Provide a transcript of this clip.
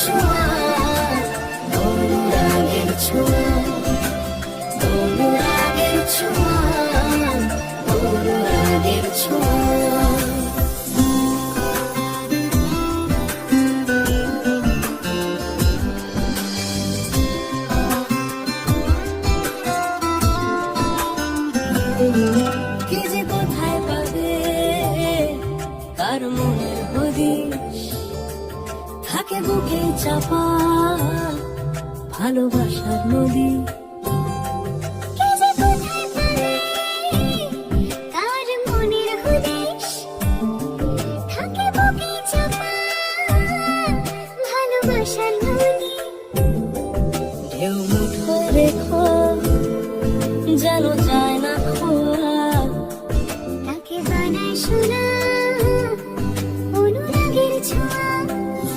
ছোঁয়া, অনুরাগের ছোঁয়া, অনুরাগের ছোঁয়া, অনুরাগের ছোঁয়া। কে যে কোথায় পাবে কার মনের হদিশ, থাকে বুকে চাপা ভালোবাসার নদী। কে যে কোথায় পাবে কার মনের হদিশ, থাকে বুকে চাপা ভালোবাসার নদী। ঢেউ মুঠোয় রেখো যেন যায় না খোয়া, তাকে বানায় সোনা।